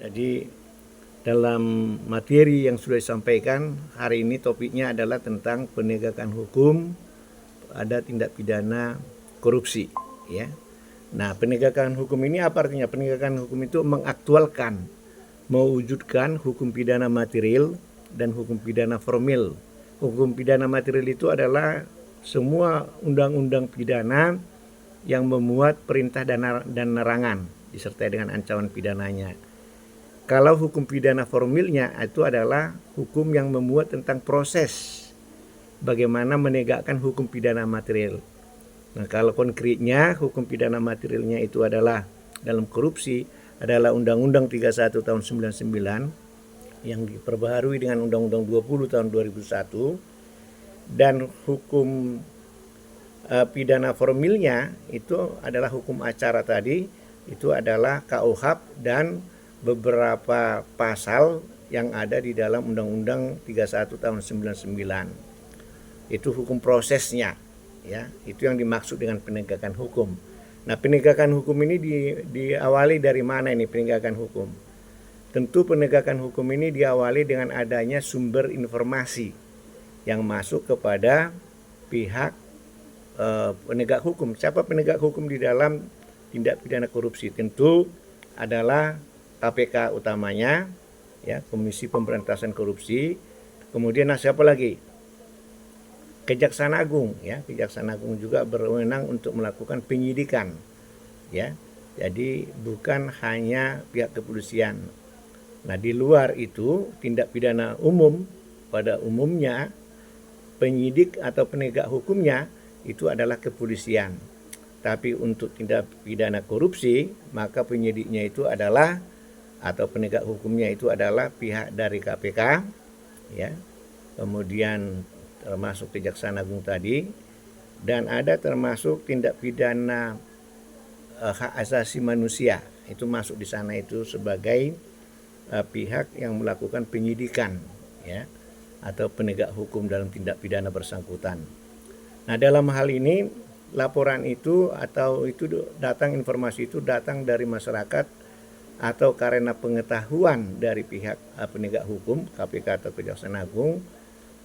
Jadi dalam materi yang sudah disampaikan hari ini topiknya adalah tentang penegakan hukum ada tindak pidana korupsi, ya. Nah, penegakan hukum ini apa artinya? Penegakan hukum itu mengaktualkan, mewujudkan hukum pidana material dan hukum pidana formil. Hukum pidana material itu adalah semua undang-undang pidana yang memuat perintah dan larangan disertai dengan ancaman pidananya. Kalau hukum pidana formilnya itu adalah hukum yang memuat tentang proses bagaimana menegakkan hukum pidana material. Nah, kalau konkretnya hukum pidana materialnya itu adalah dalam korupsi adalah Undang-Undang 31 tahun 99 yang diperbaharui dengan Undang-Undang 20 tahun 2001, dan hukum pidana formilnya itu adalah hukum acara tadi, itu adalah KUHP dan beberapa pasal yang ada di dalam Undang-Undang 31 tahun 99. Itu hukum prosesnya, ya. Itu yang dimaksud dengan penegakan hukum. Nah, penegakan hukum ini diawali dari mana ini penegakan hukum? Tentu penegakan hukum ini diawali dengan adanya sumber informasi yang masuk kepada pihak penegak hukum. Siapa penegak hukum di dalam tindak pidana korupsi? Tentu adalah KPK utamanya, ya, Komisi Pemberantasan Korupsi. Kemudian siapa lagi? Kejaksaan Agung, ya. Kejaksaan Agung juga berwenang untuk melakukan penyidikan, ya. Jadi bukan hanya pihak kepolisian. Nah, di luar itu tindak pidana umum pada umumnya penyidik atau penegak hukumnya itu adalah kepolisian. Tapi untuk tindak pidana korupsi maka penyidiknya itu adalah atau penegak hukumnya itu adalah pihak dari KPK, ya. Kemudian termasuk Kejaksaan Agung tadi, dan ada termasuk tindak pidana hak asasi manusia, itu masuk di sana itu sebagai pihak yang melakukan penyidikan, ya, atau penegak hukum dalam tindak pidana bersangkutan. Nah, dalam hal ini laporan itu atau itu datang informasi itu datang dari masyarakat atau karena pengetahuan dari pihak penegak hukum KPK atau Kejaksaan Agung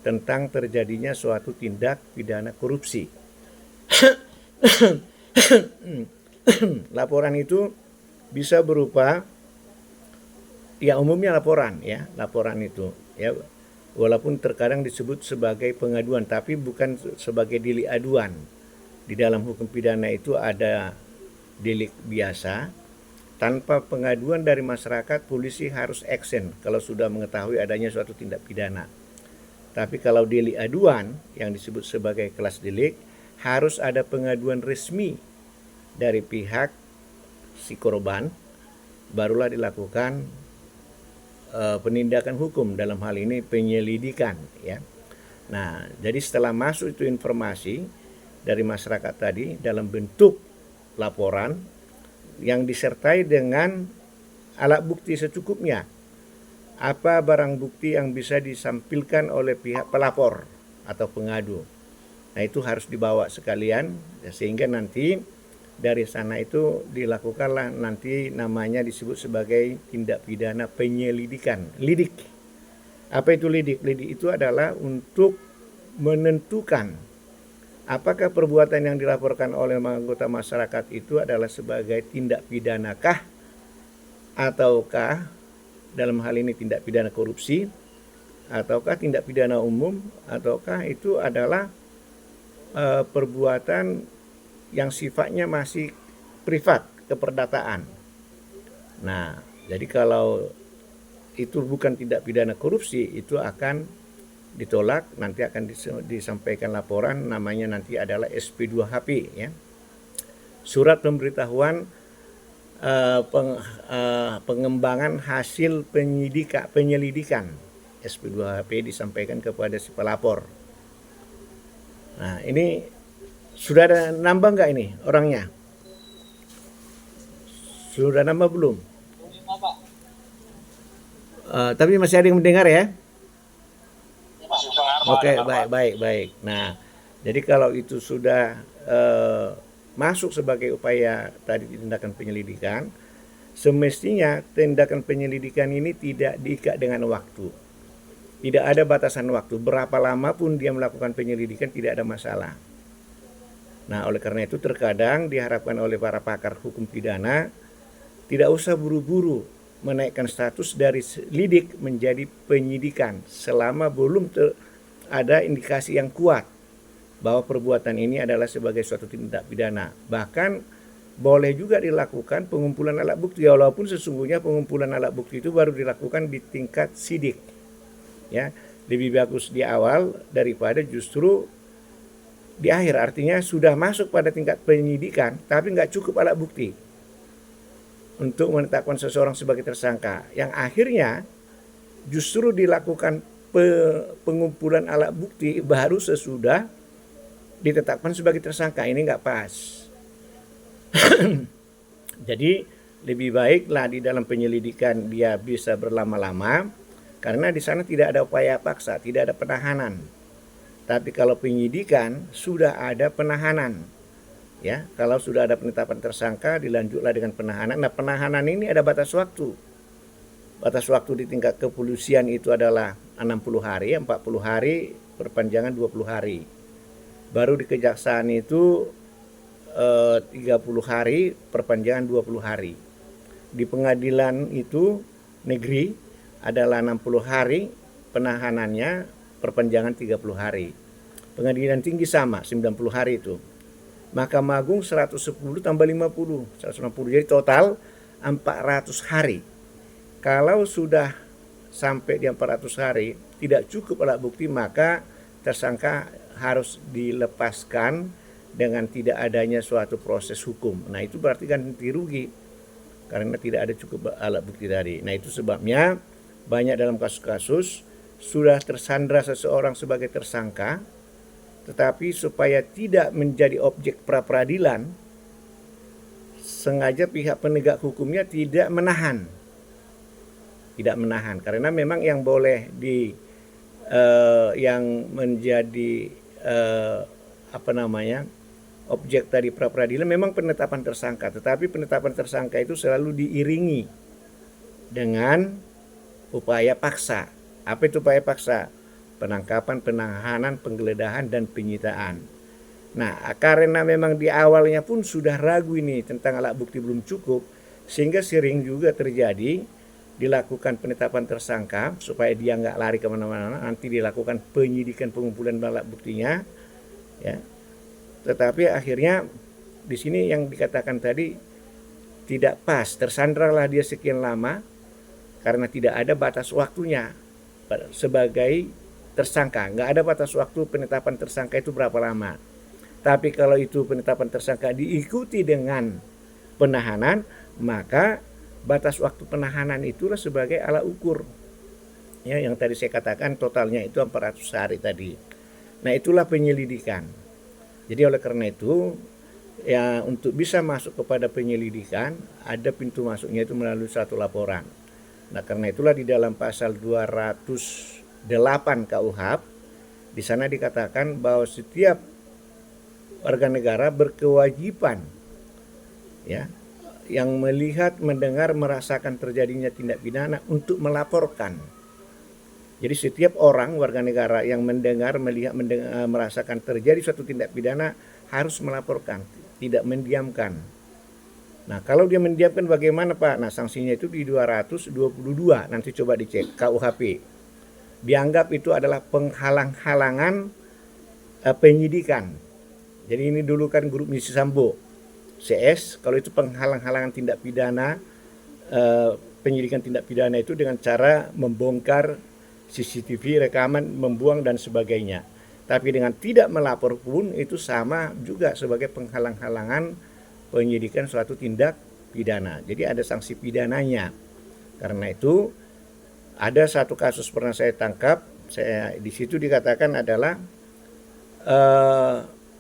tentang terjadinya suatu tindak pidana korupsi. Laporan itu bisa berupa, ya, umumnya laporan, ya, laporan itu, ya, walaupun terkadang disebut sebagai pengaduan tapi bukan sebagai delik aduan. Di dalam hukum pidana itu ada delik biasa. Tanpa pengaduan dari masyarakat, polisi harus action kalau sudah mengetahui adanya suatu tindak pidana. Tapi kalau delik aduan yang disebut sebagai kelas delik, harus ada pengaduan resmi dari pihak si korban, barulah dilakukan penindakan hukum, dalam hal ini penyelidikan, ya. Nah, jadi setelah masuk itu informasi dari masyarakat tadi dalam bentuk laporan yang disertai dengan alat bukti secukupnya. Apa barang bukti yang bisa disampilkan oleh pihak pelapor atau pengadu. Nah, itu harus dibawa sekalian, ya, sehingga nanti dari sana itu dilakukanlah nanti namanya disebut sebagai tindak pidana penyelidikan, lidik. Apa itu lidik? Lidik itu adalah untuk menentukan apakah perbuatan yang dilaporkan oleh anggota masyarakat itu adalah sebagai tindak pidanakah ataukah dalam hal ini tindak pidana korupsi, ataukah tindak pidana umum, ataukah itu adalah perbuatan yang sifatnya masih privat, keperdataan. Nah, jadi kalau itu bukan tindak pidana korupsi, itu akan ditolak, nanti akan disampaikan laporan, namanya nanti adalah SP2HP, ya. Surat pemberitahuan pengembangan hasil penyelidikan, SP2HP disampaikan kepada si pelapor. Nah, ini sudah ada nambah nggak ini orangnya? Sudah nambah belum? Tapi masih ada yang mendengar, ya? Oke, baik. Nah, jadi kalau itu sudah masuk sebagai upaya tadi tindakan penyelidikan, semestinya tindakan penyelidikan ini tidak diikat dengan waktu. Tidak ada batasan waktu. Berapa lama pun dia melakukan penyelidikan tidak ada masalah. Nah, oleh karena itu terkadang diharapkan oleh para pakar hukum pidana tidak usah buru-buru menaikkan status dari lidik menjadi penyidikan selama belum ada indikasi yang kuat bahwa perbuatan ini adalah sebagai suatu tindak pidana. Bahkan boleh juga dilakukan pengumpulan alat bukti, walaupun sesungguhnya pengumpulan alat bukti itu baru dilakukan di tingkat sidik. Ya, lebih bagus di awal daripada justru di akhir, artinya sudah masuk pada tingkat penyidikan tapi nggak cukup alat bukti untuk menetapkan seseorang sebagai tersangka, yang akhirnya justru dilakukan pengumpulan alat bukti baru sesudah ditetapkan sebagai tersangka. Ini nggak pas. Jadi lebih baiklah di dalam penyelidikan dia bisa berlama-lama, karena di sana tidak ada upaya paksa, tidak ada penahanan. Tapi kalau penyidikan sudah ada penahanan. Ya, kalau sudah ada penetapan tersangka dilanjutlah dengan penahanan. Nah, penahanan ini ada batas waktu. Batas waktu di tingkat kepolisian itu adalah 60 hari, 40 hari, perpanjangan 20 hari. Baru di kejaksaan itu 30 hari, perpanjangan 20 hari. Di pengadilan itu negeri adalah 60 hari, penahanannya perpanjangan 30 hari. Pengadilan tinggi sama, 90 hari itu. Mahkamah Agung 110 tambah 50, 160, jadi total 400 hari. Kalau sudah sampai di 400 hari tidak cukup alat bukti, maka tersangka harus dilepaskan dengan tidak adanya suatu proses hukum. Nah, itu berarti ganti rugi karena tidak ada cukup alat bukti tadi. Nah, itu sebabnya banyak dalam kasus-kasus sudah tersandra seseorang sebagai tersangka, tetapi supaya tidak menjadi objek pra-peradilan, sengaja pihak penegak hukumnya tidak menahan. Tidak menahan, karena memang yang boleh yang menjadi objek tadi pra-peradilan memang penetapan tersangka, tetapi penetapan tersangka itu selalu diiringi dengan upaya paksa. Apa itu upaya paksa? Penangkapan, penahanan, penggeledahan, dan penyitaan. Nah, karena memang di awalnya pun sudah ragu ini tentang alat bukti belum cukup, sehingga sering juga terjadi dilakukan penetapan tersangka supaya dia nggak lari kemana-mana, nanti dilakukan penyidikan, pengumpulan alat buktinya, ya. Tetapi akhirnya di sini yang dikatakan tadi tidak pas, tersandralah dia sekian lama karena tidak ada batas waktunya sebagai tersangka. Nggak ada batas waktu penetapan tersangka itu berapa lama. Tapi kalau itu penetapan tersangka diikuti dengan penahanan, maka batas waktu penahanan itulah sebagai alat ukur. Ya, yang tadi saya katakan totalnya itu 400 hari tadi. Nah, itulah penyelidikan. Jadi oleh karena itu, ya, untuk bisa masuk kepada penyelidikan, ada pintu masuknya itu melalui satu laporan. Nah, karena itulah di dalam pasal 208 KUHP, di sana dikatakan bahwa setiap warga negara berkewajiban, ya, yang melihat, mendengar, merasakan terjadinya tindak pidana untuk melaporkan. Jadi setiap orang warga negara yang mendengar, melihat, merasakan terjadi suatu tindak pidana harus melaporkan, tidak mendiamkan. Nah, kalau dia mendiamkan bagaimana, Pak? Nah, sanksinya itu di 222, nanti coba dicek KUHP. Dianggap itu adalah penghalang-halangan penyidikan. Jadi ini dulu kan grup Misi Sambo, CS, kalau itu penghalang-halangan tindak pidana, penyidikan tindak pidana itu dengan cara membongkar CCTV, rekaman, membuang dan sebagainya. Tapi dengan tidak melapor pun itu sama juga sebagai penghalang-halangan penyidikan suatu tindak pidana. Jadi ada sanksi pidananya. Karena itu ada satu kasus pernah saya tangkap, di situ dikatakan adalah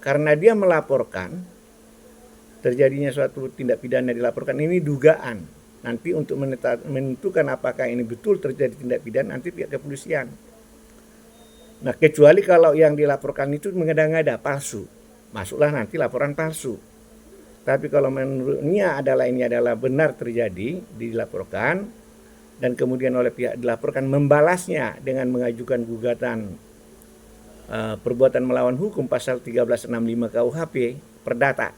karena dia melaporkan terjadinya suatu tindak pidana, dilaporkan, ini dugaan. Nanti untuk menentukan apakah ini betul terjadi tindak pidana nanti pihak kepolisian. Nah, kecuali kalau yang dilaporkan itu mengada-ngada, palsu, masuklah nanti laporan palsu. Tapi kalau menurutnya ini adalah benar terjadi, dilaporkan, dan kemudian oleh pihak dilaporkan membalasnya dengan mengajukan gugatan perbuatan melawan hukum pasal 1365 KUHP Perdata,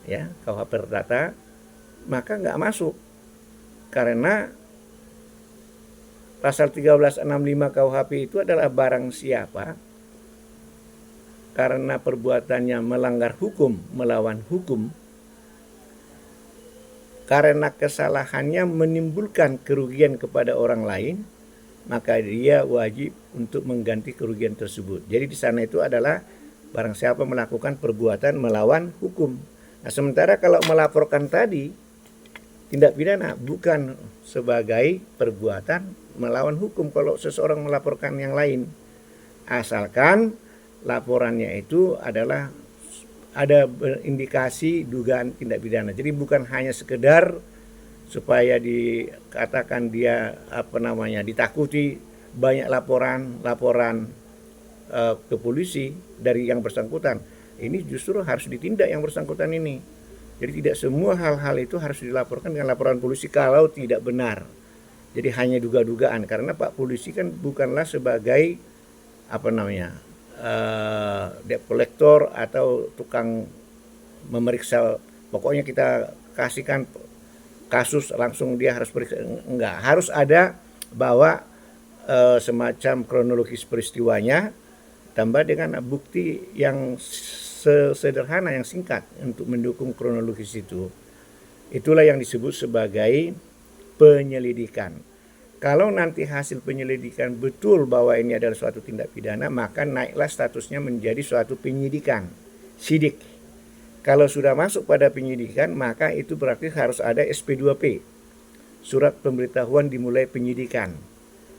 ya, KUHP Perdata, maka nggak masuk karena pasal 1365 KUHP itu adalah barang siapa karena perbuatannya melanggar hukum, melawan hukum, karena kesalahannya menimbulkan kerugian kepada orang lain, maka dia wajib untuk mengganti kerugian tersebut. Jadi di sana itu adalah barang siapa melakukan perbuatan melawan hukum. Nah, sementara kalau melaporkan tadi tindak pidana bukan sebagai perbuatan melawan hukum kalau seseorang melaporkan yang lain, asalkan laporannya itu adalah ada indikasi dugaan tindak pidana. Jadi bukan hanya sekedar supaya dikatakan dia ditakuti banyak laporan ke polisi dari yang bersangkutan. Ini justru harus ditindak yang bersangkutan ini. Jadi tidak semua hal-hal itu harus dilaporkan dengan laporan polisi kalau tidak benar. Jadi hanya duga-dugaan, karena Pak Polisi kan bukanlah sebagai debt collector atau tukang memeriksa. Pokoknya kita kasihkan kasus langsung dia harus periksa, enggak, harus ada bahwa semacam kronologis peristiwanya tambah dengan bukti yang sederhana, yang singkat untuk mendukung kronologis itu. Itulah yang disebut sebagai penyelidikan. Kalau nanti hasil penyelidikan betul bahwa ini adalah suatu tindak pidana, maka naiklah statusnya menjadi suatu penyidikan, sidik. Kalau sudah masuk pada penyidikan, maka itu berarti harus ada SP2P, surat pemberitahuan dimulai penyidikan.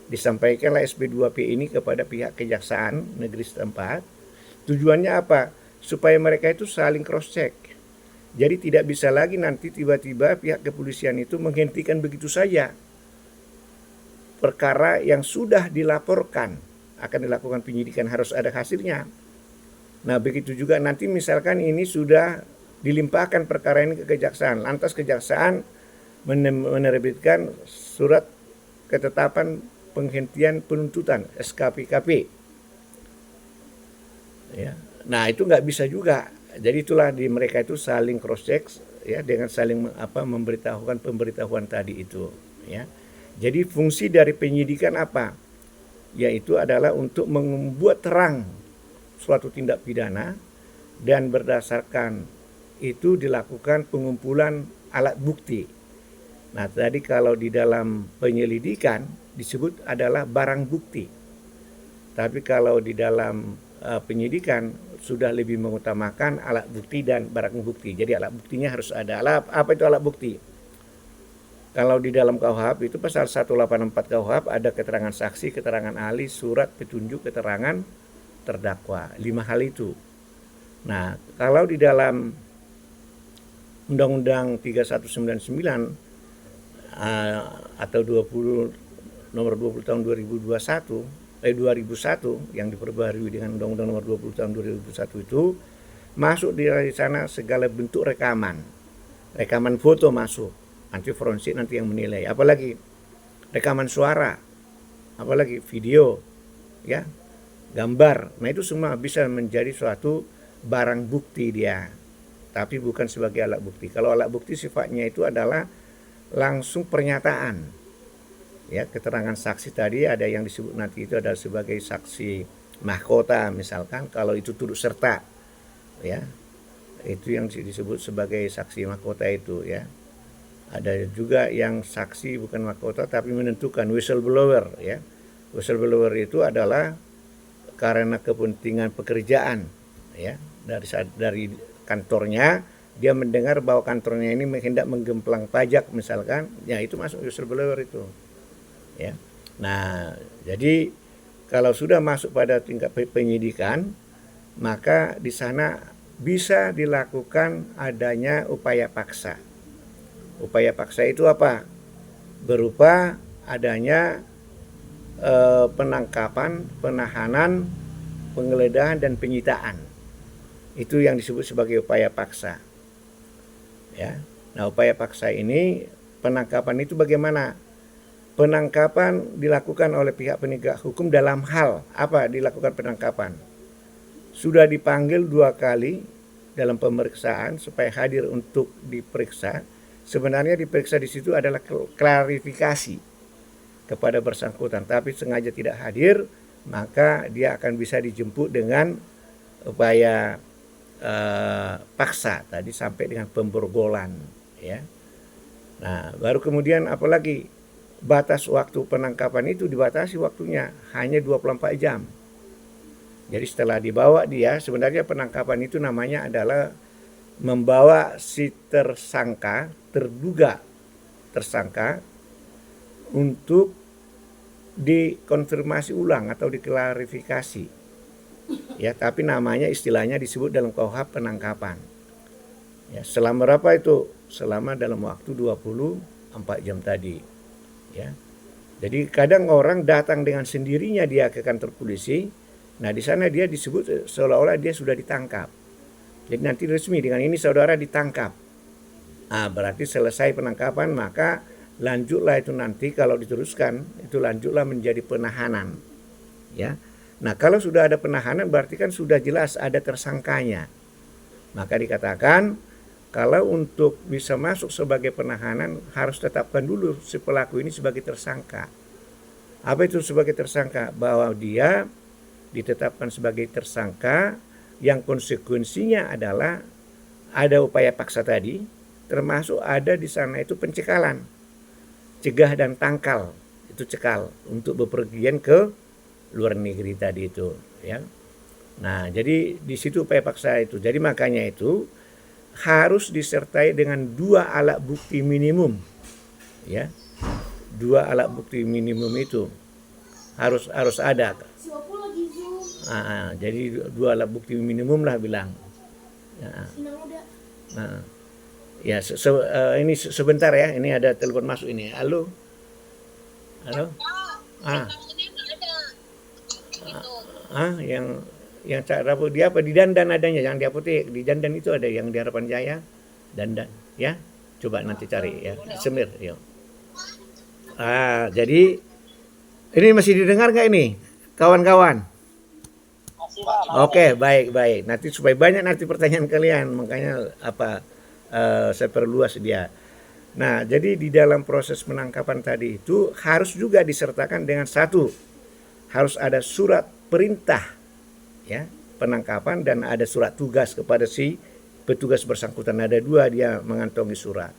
Disampaikanlah SP2P ini kepada pihak kejaksaan negeri setempat. Tujuannya apa? Supaya mereka itu saling cross check. Jadi tidak bisa lagi nanti tiba-tiba pihak kepolisian itu menghentikan begitu saja perkara yang sudah dilaporkan, akan dilakukan penyidikan, harus ada hasilnya. Nah, begitu juga nanti misalkan ini sudah dilimpahkan perkara ini ke kejaksaan, lantas kejaksaan menerbitkan surat ketetapan penghentian penuntutan SKPKP. Ya. Nah, itu nggak bisa juga. Jadi itulah di mereka itu saling cross check, ya, dengan saling memberitahukan pemberitahuan tadi itu, ya. Jadi fungsi dari penyidikan apa? Yaitu adalah untuk membuat terang suatu tindak pidana, dan berdasarkan itu dilakukan pengumpulan alat bukti. Nah, tadi kalau di dalam penyelidikan disebut adalah barang bukti. Tapi kalau di dalam penyidikan sudah lebih mengutamakan alat bukti dan barang bukti. Jadi alat buktinya harus ada. Apa itu alat bukti? Kalau di dalam KUHP itu pasal 184 KUHP ada keterangan saksi, keterangan ahli, surat petunjuk, keterangan terdakwa. 5 hal itu. Nah, kalau di dalam Undang-Undang 3199 atau nomor 20 tahun 2001 yang diperbarui dengan Undang-Undang nomor 20 tahun 2001 itu masuk di sana segala bentuk rekaman foto masuk. Nanti forensik nanti yang menilai, apalagi rekaman suara, apalagi video, ya, gambar. Nah, itu semua bisa menjadi suatu barang bukti dia, tapi bukan sebagai alat bukti. Kalau alat bukti sifatnya itu adalah langsung pernyataan, ya, keterangan saksi tadi ada yang disebut nanti itu adalah sebagai saksi mahkota misalkan, kalau itu turut serta, ya, itu yang disebut sebagai saksi mahkota itu, ya. Ada juga yang saksi bukan mahkota tapi menentukan, whistleblower, ya. Whistleblower itu adalah karena kepentingan pekerjaan, ya, dari kantornya dia mendengar bahwa kantornya ini hendak menggemplang pajak misalkan, ya, itu masuk whistleblower itu, ya. Nah, jadi kalau sudah masuk pada tingkat penyidikan, maka di sana bisa dilakukan adanya upaya paksa. Upaya paksa itu apa? Berupa adanya penangkapan, penahanan, penggeledahan, dan penyitaan. Itu yang disebut sebagai upaya paksa. Ya. Nah, upaya paksa ini, penangkapan itu bagaimana? Penangkapan dilakukan oleh pihak penegak hukum dalam hal apa dilakukan penangkapan? Sudah dipanggil 2 kali dalam pemeriksaan supaya hadir untuk diperiksa. Sebenarnya diperiksa di situ adalah klarifikasi kepada bersangkutan, tapi sengaja tidak hadir, maka dia akan bisa dijemput dengan upaya paksa tadi sampai dengan pemborgolan, ya. Nah, baru kemudian apalagi batas waktu penangkapan itu dibatasi waktunya hanya 24 jam. Jadi setelah dibawa dia, sebenarnya penangkapan itu namanya adalah membawa si tersangka, terduga tersangka, untuk dikonfirmasi ulang atau diklarifikasi. Ya, tapi namanya istilahnya disebut dalam KUHP penangkapan. Ya, selama berapa itu? Selama dalam waktu 24 jam tadi. Ya. Jadi kadang orang datang dengan sendirinya dia ke kantor polisi. Nah, di sana dia disebut seolah-olah dia sudah ditangkap. Jadi nanti resmi dengan ini saudara ditangkap. Nah, berarti selesai penangkapan, maka lanjutlah itu nanti kalau diteruskan itu lanjutlah menjadi penahanan. Ya. Nah, kalau sudah ada penahanan berarti kan sudah jelas ada tersangkanya. Maka dikatakan kalau untuk bisa masuk sebagai penahanan harus tetapkan dulu si pelaku ini sebagai tersangka. Apa itu sebagai tersangka? Bahwa dia ditetapkan sebagai tersangka yang konsekuensinya adalah ada upaya paksa tadi, termasuk ada di sana itu pencekalan, cegah dan tangkal, itu cekal untuk bepergian ke luar negeri tadi itu, ya. Nah, jadi di situ upaya paksa itu. Jadi makanya itu harus disertai dengan 2 alat bukti minimum, ya. 2 alat bukti minimum itu harus ada. Jadi 2 alat bukti minimum lah bilang. Ya, ini sebentar ya. Ini ada telepon masuk ini. Halo. Yang cara dia apa di Dandan adanya, yang di apotek di Dandan itu ada, yang di Harapan Jaya Dandan, ya. Coba nanti cari ya, di Semir, ya. Jadi ini masih didengar nggak ini, kawan-kawan? Oke, baik. Nanti supaya banyak nanti pertanyaan kalian, makanya saya perluas dia. Nah, jadi di dalam proses penangkapan tadi itu harus juga disertakan dengan satu, harus ada surat perintah, ya, penangkapan, dan ada surat tugas kepada si petugas bersangkutan. Ada 2 dia mengantongi surat.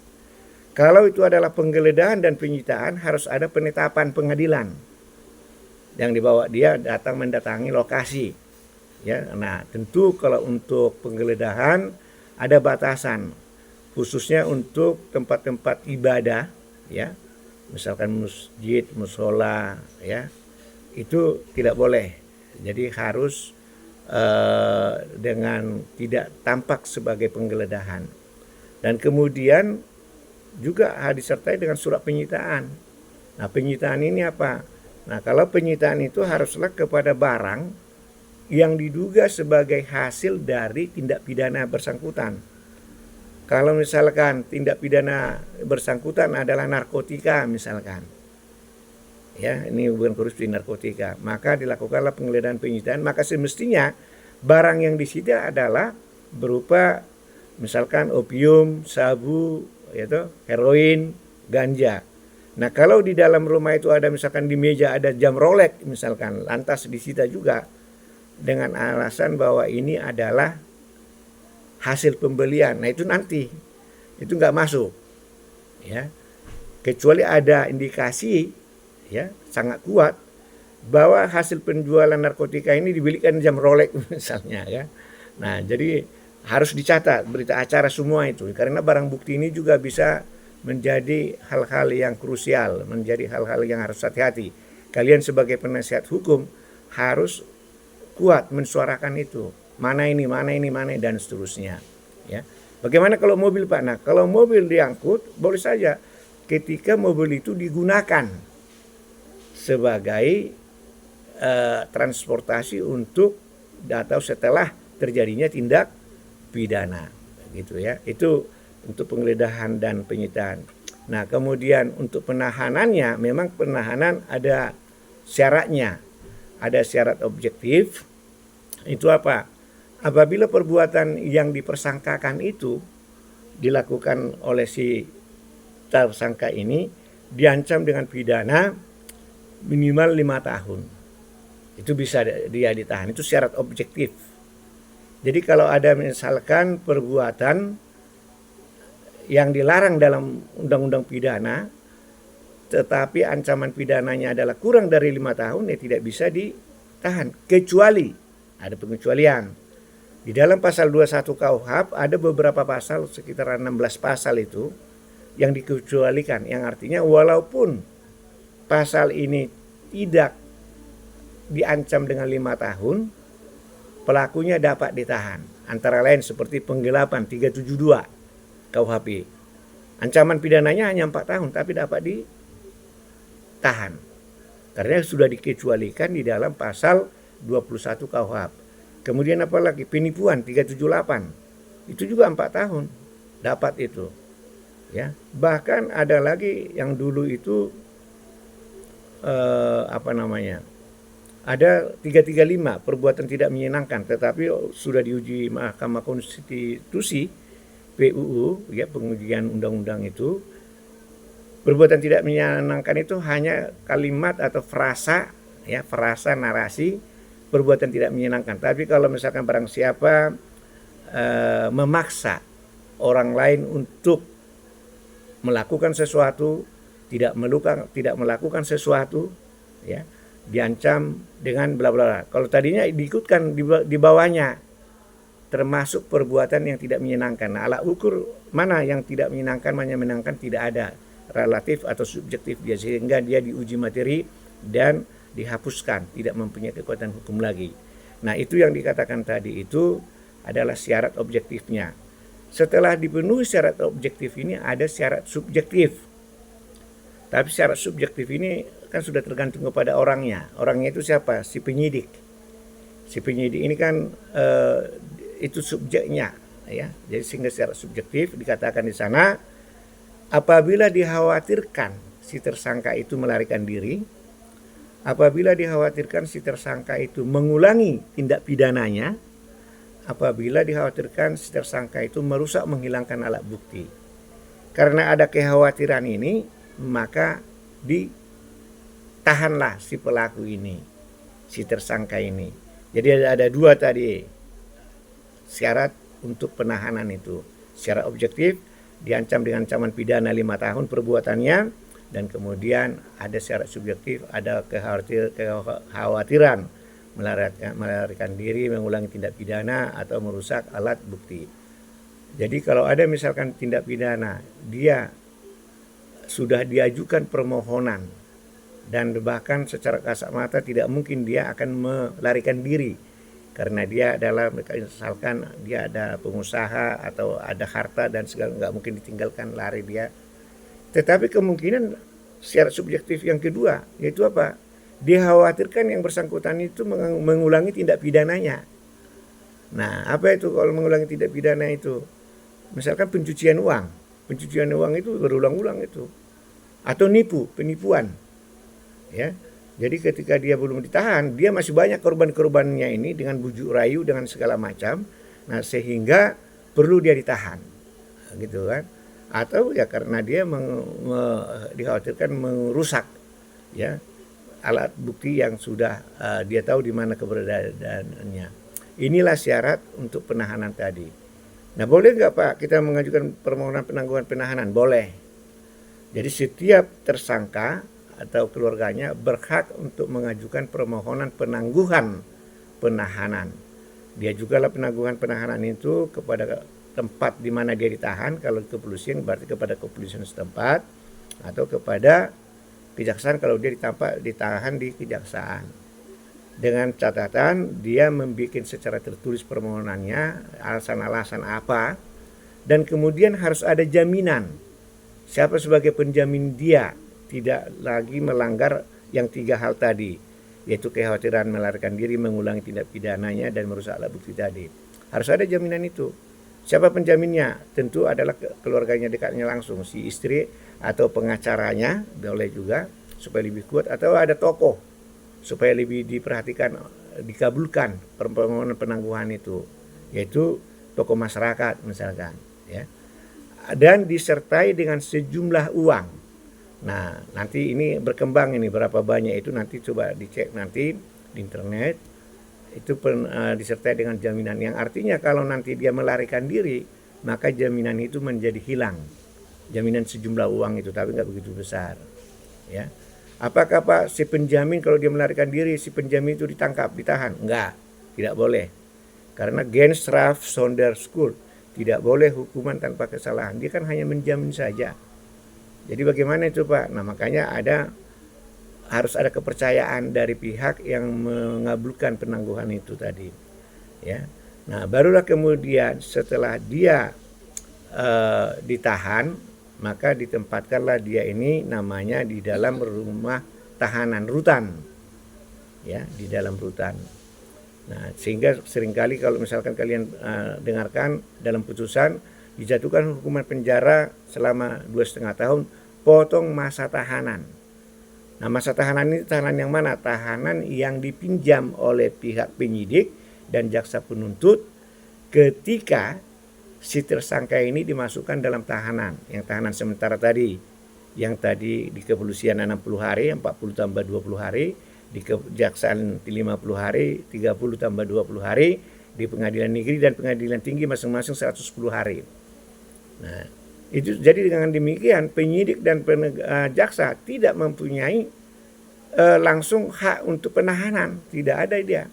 Kalau itu adalah penggeledahan dan penyitaan, harus ada penetapan pengadilan yang dibawa dia datang mendatangi lokasi, ya. Nah, tentu kalau untuk penggeledahan ada batasan, khususnya untuk tempat-tempat ibadah, ya, misalkan masjid, mushola, ya, itu tidak boleh. Jadi harus dengan tidak tampak sebagai penggeledahan. Dan kemudian juga disertai dengan surat penyitaan. Nah, penyitaan ini apa? Nah, kalau penyitaan itu haruslah kepada barang yang diduga sebagai hasil dari tindak pidana bersangkutan. Kalau misalkan tindak pidana bersangkutan adalah narkotika misalkan, ya, ini bukan korupsi, narkotika, maka dilakukanlah penggeledahan penyitaan. Maka semestinya barang yang disita adalah berupa misalkan opium, sabu, yaitu heroin, ganja. Nah, kalau di dalam rumah itu ada misalkan di meja ada jam Rolex misalkan, lantas disita juga dengan alasan bahwa ini adalah hasil pembelian. Nah, itu nanti itu nggak masuk, ya, kecuali ada indikasi, ya, sangat kuat bahwa hasil penjualan narkotika ini dibelikan jam Rolex misalnya, ya. Nah, jadi harus dicatat berita acara semua itu, karena barang bukti ini juga bisa menjadi hal-hal yang krusial, menjadi hal-hal yang harus hati-hati. Kalian sebagai penasihat hukum harus kuat mensuarakan itu. Mana ini, dan seterusnya, ya. Bagaimana kalau mobil, Pak? Nah, kalau mobil diangkut boleh saja ketika mobil itu digunakan sebagai transportasi untuk atau setelah terjadinya tindak pidana, gitu ya. Itu untuk penggeledahan dan penyitaan. Nah, kemudian untuk penahanannya, memang penahanan ada syaratnya. Ada syarat objektif. Itu apa? Apabila perbuatan yang dipersangkakan itu dilakukan oleh si tersangka ini, diancam dengan pidana minimal 5 tahun. Itu bisa dia ditahan. Itu syarat objektif. Jadi kalau ada misalkan perbuatan yang dilarang dalam undang-undang pidana, tetapi ancaman pidananya adalah kurang dari 5 tahun, ya tidak bisa ditahan. Kecuali, ada pengecualian. Di dalam pasal 21 KUHP ada beberapa pasal, sekitar 16 pasal itu, yang dikecualikan. Yang artinya walaupun pasal ini tidak diancam dengan 5 tahun, pelakunya dapat ditahan. Antara lain seperti penggelapan 372 KUHP. Ancaman pidananya hanya 4 tahun tapi dapat ditahan. Karena sudah dikecualikan di dalam pasal 21 KUHP. Kemudian apalagi penipuan 378. Itu juga 4 tahun dapat itu. Ya, bahkan ada lagi yang dulu itu ada 335 perbuatan tidak menyenangkan, tetapi sudah diuji Mahkamah Konstitusi PUU, ya, pengujian undang-undang itu. Perbuatan tidak menyenangkan itu hanya kalimat atau frasa, ya, frasa narasi perbuatan tidak menyenangkan. Tapi kalau misalkan barang siapa memaksa orang lain untuk melakukan sesuatu, tidak melakukan sesuatu, ya, diancam dengan bla bla bla. Kalau tadinya diikutkan di bawahnya termasuk perbuatan yang tidak menyenangkan. Nah, alat ukur mana yang tidak menyenangkan, mana yang menyenangkan, tidak ada, relatif atau subjektif dia, sehingga dia diuji materi dan dihapuskan, tidak mempunyai kekuatan hukum lagi. Nah, itu yang dikatakan tadi itu adalah syarat objektifnya. Setelah dipenuhi syarat objektif ini ada syarat subjektif. Tapi syarat subjektif ini kan sudah tergantung kepada orangnya. Orangnya itu siapa? Si penyidik. Si penyidik ini kan itu subjeknya, ya. Jadi sehingga syarat subjektif dikatakan di sana, apabila dikhawatirkan si tersangka itu melarikan diri, apabila dikhawatirkan si tersangka itu mengulangi tindak pidananya, apabila dikhawatirkan si tersangka itu merusak menghilangkan alat bukti. Karena ada kekhawatiran ini, maka ditahanlah si pelaku ini, si tersangka ini. Jadi ada dua tadi syarat untuk penahanan itu. Secara objektif diancam dengan ancaman pidana 5 tahun perbuatannya, dan kemudian ada syarat subjektif, ada kekhawatiran melarikan diri, mengulangi tindak pidana atau merusak alat bukti. Jadi kalau ada misalkan tindak pidana, dia sudah diajukan permohonan dan bahkan secara kasat mata tidak mungkin dia akan melarikan diri, karena dia adalah, misalkan dia ada pengusaha atau ada harta dan segala, nggak mungkin ditinggalkan lari dia. Tetapi kemungkinan syarat subjektif yang kedua yaitu apa? Dikhawatirkan yang bersangkutan itu mengulangi tindak pidananya. Nah, apa itu kalau mengulangi tindak pidana itu? Misalkan pencucian uang. Pencucian uang itu berulang-ulang itu. Atau penipuan. Ya. Jadi ketika dia belum ditahan, dia masih banyak korban-korbannya ini dengan bujuk rayu, dengan segala macam. Nah, sehingga perlu dia ditahan. Gitu kan. Atau ya karena dia dikhawatirkan merusak, ya, alat bukti yang sudah dia tahu di mana keberadaannya. Inilah syarat untuk penahanan tadi. Nah, boleh nggak Pak kita mengajukan permohonan penangguhan penahanan? Boleh. Jadi setiap tersangka atau keluarganya berhak untuk mengajukan permohonan penangguhan penahanan. Dia juga lah penangguhan penahanan itu kepada tempat di mana dia ditahan. Kalau kepolisian berarti kepada kepolisian setempat, atau kepada kejaksaan kalau dia ditahan di kejaksaan. Dengan catatan dia membuat secara tertulis permohonannya, alasan-alasan apa, dan kemudian harus ada jaminan siapa sebagai penjamin dia tidak lagi melanggar yang 3 hal tadi, yaitu kekhawatiran melarikan diri, mengulangi tindak pidananya, dan merusak alat bukti tadi. Harus ada jaminan itu. Siapa penjaminnya? Tentu adalah keluarganya dekatnya langsung, si istri atau pengacaranya boleh juga supaya lebih kuat, atau ada tokoh supaya lebih diperhatikan, dikabulkan permohonan penangguhan itu, yaitu tokoh masyarakat misalkan, ya. Dan disertai dengan sejumlah uang. Nah, nanti ini berkembang ini berapa banyak itu nanti coba dicek nanti di internet. Itu disertai dengan jaminan yang artinya kalau nanti dia melarikan diri, maka jaminan itu menjadi hilang. Jaminan sejumlah uang itu, tapi nggak begitu besar, ya. Apakah Pak si penjamin kalau dia melarikan diri, si penjamin itu ditangkap, ditahan? Enggak, tidak boleh. Karena Genstraf Sonderskuld, tidak boleh hukuman tanpa kesalahan. Dia kan hanya menjamin saja. Jadi bagaimana itu Pak? Nah, makanya harus ada kepercayaan dari pihak yang mengabulkan penangguhan itu tadi, ya. Nah, barulah kemudian setelah dia ditahan, maka ditempatkanlah dia ini namanya di dalam rumah tahanan rutan, ya, di dalam rutan. Nah, sehingga seringkali kalau misalkan kalian dengarkan dalam putusan dijatuhkan hukuman penjara selama 2,5 tahun, potong masa tahanan. Nah, masa tahanan ini tahanan yang mana? Tahanan yang dipinjam oleh pihak penyidik dan jaksa penuntut ketika si tersangka ini dimasukkan dalam tahanan. Yang tahanan sementara tadi, yang tadi di kepolisian 60 hari, 40 tambah 20 hari, di kejaksaan 50 hari, 30 tambah 20 hari, di pengadilan negeri dan pengadilan tinggi masing-masing 110 hari. Nah, itu jadi dengan demikian penyidik dan jaksa tidak mempunyai langsung hak untuk penahanan, tidak ada dia.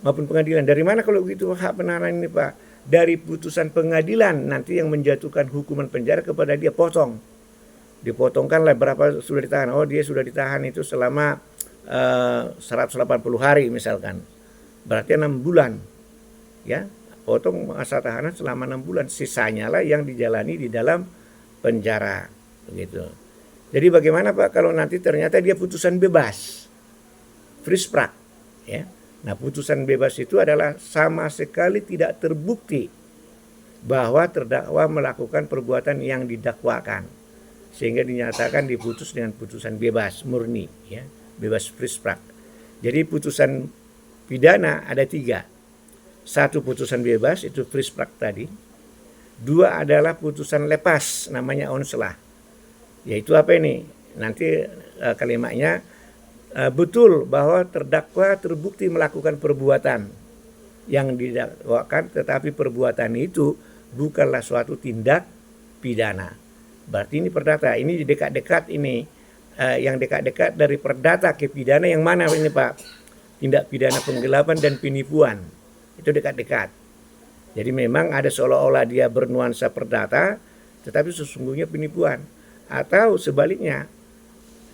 Maupun pengadilan. Dari mana kalau begitu hak penahanan ini Pak? Dari putusan pengadilan nanti yang menjatuhkan hukuman penjara kepada dia, potong. Dipotongkanlah berapa sudah ditahan. Oh, dia sudah ditahan itu selama 180 hari misalkan. Berarti 6 bulan. Ya. Potong masa tahanan selama 6 bulan, sisanya lah yang dijalani di dalam penjara, begitu. Jadi bagaimana Pak kalau nanti ternyata dia putusan bebas, friesprach, ya. Nah, putusan bebas itu adalah sama sekali tidak terbukti bahwa terdakwa melakukan perbuatan yang didakwakan, sehingga dinyatakan diputus dengan putusan bebas murni, ya, bebas friesprach. Jadi putusan pidana ada 3. 1 putusan bebas itu friesprach tadi. 2 adalah putusan lepas namanya onslah. Yaitu apa ini? Nanti kalimatnya betul bahwa terdakwa terbukti melakukan perbuatan yang didakwakan, tetapi perbuatan itu bukanlah suatu tindak pidana. Berarti ini perdata. Ini dekat-dekat ini yang dekat-dekat dari perdata ke pidana yang mana ini Pak? Tindak pidana penggelapan dan penipuan. Itu dekat-dekat. Jadi memang ada seolah-olah dia bernuansa perdata, tetapi sesungguhnya penipuan. Atau sebaliknya,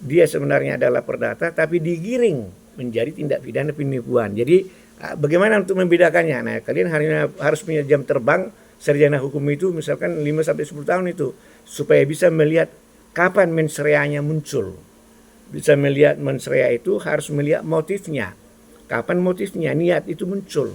dia sebenarnya adalah perdata, tapi digiring menjadi tindak pidana penipuan. Jadi bagaimana untuk membedakannya? Nah, kalian harus punya jam terbang sarjana hukum itu, misalkan 5-10 tahun itu, supaya bisa melihat kapan mens reanya muncul. Bisa melihat mens rea itu harus melihat motifnya. Kapan motifnya, niat itu muncul.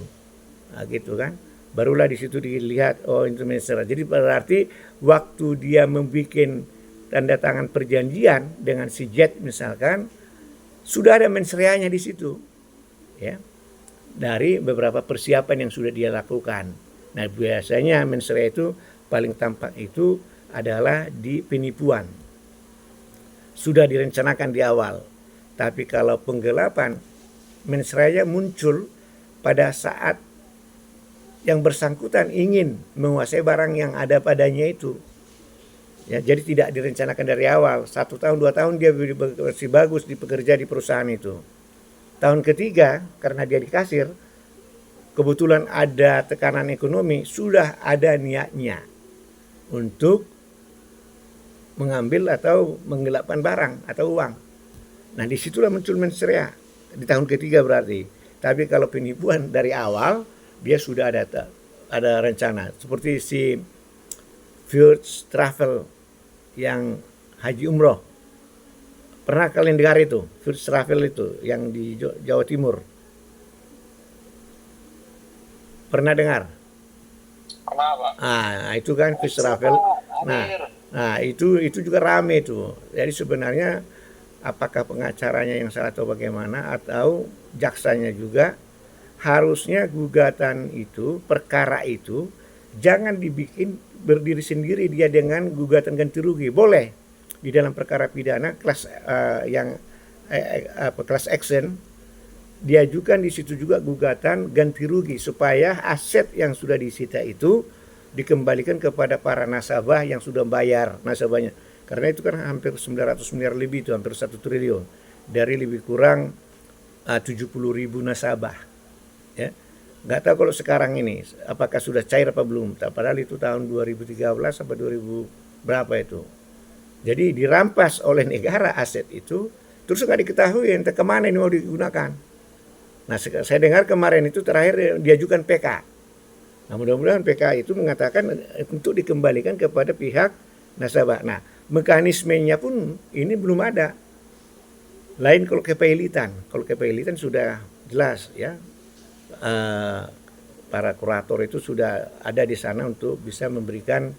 Nah, gitu kan, barulah di situ dilihat oh itu mens rea. Jadi berarti waktu dia membuat tanda tangan perjanjian dengan si Jet misalkan, sudah ada mens reanya di situ, ya, dari beberapa persiapan yang sudah dia lakukan. Nah, biasanya mens rea itu paling tampak itu adalah di penipuan, sudah direncanakan di awal. Tapi kalau penggelapan, mens rea muncul pada saat yang bersangkutan ingin menguasai barang yang ada padanya itu. Ya, jadi tidak direncanakan dari awal. 1 tahun, 2 tahun dia masih bagus bekerja di perusahaan itu. Tahun ketiga karena dia di kasir, kebetulan ada tekanan ekonomi, sudah ada niatnya untuk mengambil atau menggelapkan barang atau uang. Nah, disitulah muncul mens rea di tahun ketiga berarti. Tapi kalau penipuan dari awal, dia sudah ada rencana. Seperti si First Travel yang haji umroh. Pernah kalian dengar itu? First Travel itu yang di Jawa Timur. Pernah dengar? Kenapa? Itu kan first travel. Nah, Hadir. itu juga rame tuh. Jadi sebenarnya apakah pengacaranya yang salah atau bagaimana, atau jaksanya juga harusnya gugatan itu, perkara itu jangan dibikin berdiri sendiri dia dengan gugatan ganti rugi. Boleh di dalam perkara pidana kelas kelas action diajukan di situ juga gugatan ganti rugi supaya aset yang sudah disita itu dikembalikan kepada para nasabah yang sudah bayar nasabahnya. Karena itu kan hampir 900 miliar lebih, itu hampir 1 triliun dari lebih kurang 70.000 nasabah. Ya. Nggak tahu kalau sekarang ini apakah sudah cair apa belum. Padahal itu tahun 2013 sampai 2000 berapa itu. Jadi dirampas oleh negara aset itu, terus nggak diketahui entah kemana ini mau digunakan. Nah, saya dengar kemarin itu terakhir diajukan PK. Nah, mudah-mudahan PK itu mengatakan untuk dikembalikan kepada pihak nasabah. Nah, mekanismenya pun ini belum ada. Lain kalau kepailitan. Kalau kepailitan sudah jelas ya. Para kurator itu sudah ada di sana untuk bisa memberikan